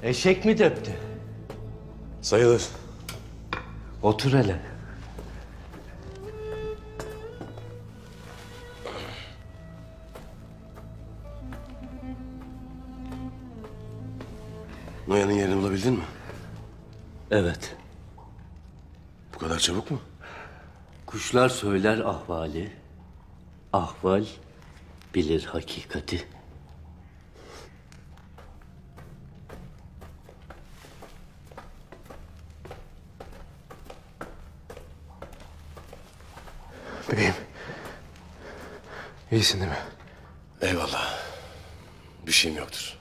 Eşek mi döptü? Sayılır. Otur hele. Noyan'ın yerini bulabildin mi? Evet. Bu kadar çabuk mu? Kuşlar söyler ahvali. Ahval bilir hakikati. Beyim. İyisin değil mi? Eyvallah. Bir şeyim yoktur.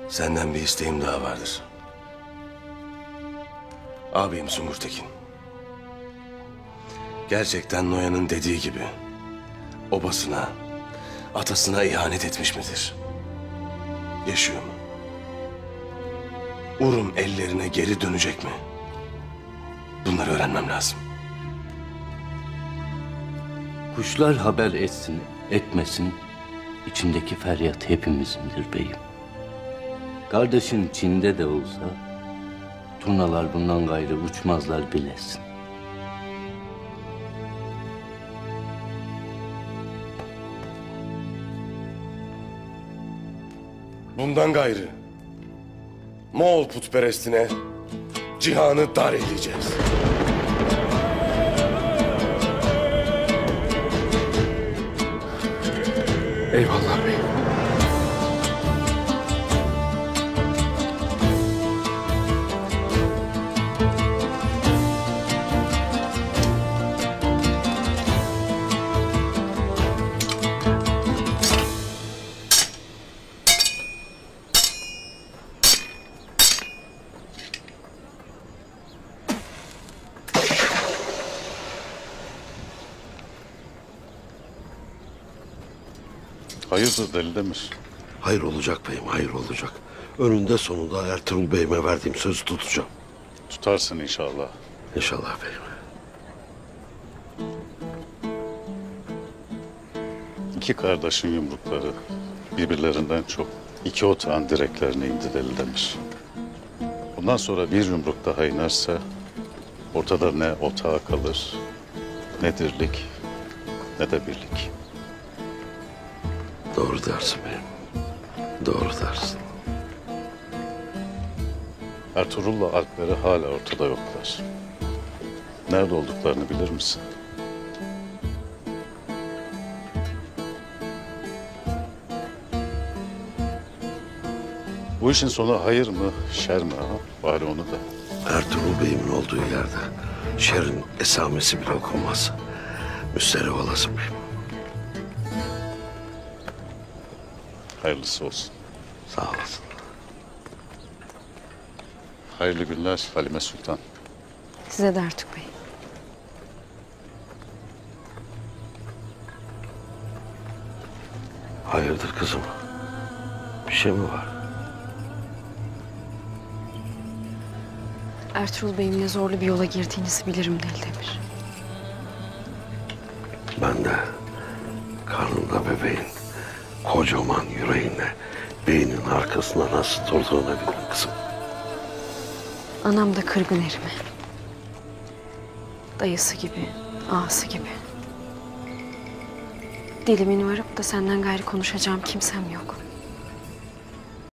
Senden bir isteğim daha vardır. Ağabeyim Sungur Tekin. Gerçekten Noyan'ın dediği gibi obasına, atasına ihanet etmiş midir? Yaşıyor mu? Urum ellerine geri dönecek mi? Bunları öğrenmem lazım. Kuşlar haber etsin, etmesin. İçindeki feryat hepimizindir beyim. Kardeşin Çin'de de olsa turnalar bundan gayrı uçmazlar bilesin. Bundan gayrı Moğol putperestine cihanı dar edeceğiz. Eyvallah beyim. Hayırdır Deli Demir? Hayır olacak beyim, hayır olacak. Önünde sonunda Ertuğrul Bey'ime verdiğim sözü tutacağım. Tutarsın inşallah. İnşallah beyim. İki kardeşin yumrukları birbirlerinden çok iki otağın direklerine indi Deli Demir. Bundan sonra bir yumruk daha inerse ortada ne otağı kalır, ne dirlik, ne de birlik. Doğru dersin beyim. Doğru dersin. Ertuğrul'la Alpleri hala ortada yoklar. Nerede olduklarını bilir misin? Bu işin sonu hayır mı, şer mi ha? Bari onu da. Ertuğrul Bey'imin olduğu yerde şerrin esamesi bile okunmaz. Müsterih olasın beyim. Hayırlısı olsun. Sağ olasın. Hayırlı günler Halime Sultan. Size de Ertuğ Bey. Hayırdır kızım? Bir şey mi var? Ertuğrul Bey'imle zorlu bir yola girdiğinizi bilirim Deli Demir. Ben de karnında bebeğin kocaman yüreğinle beynin arkasında nasıl durduğunu bilirim kızım. Anam da kırgın erime. Dayısı gibi, ağası gibi. Dilimin varıp da senden gayrı konuşacağım kimsem yok.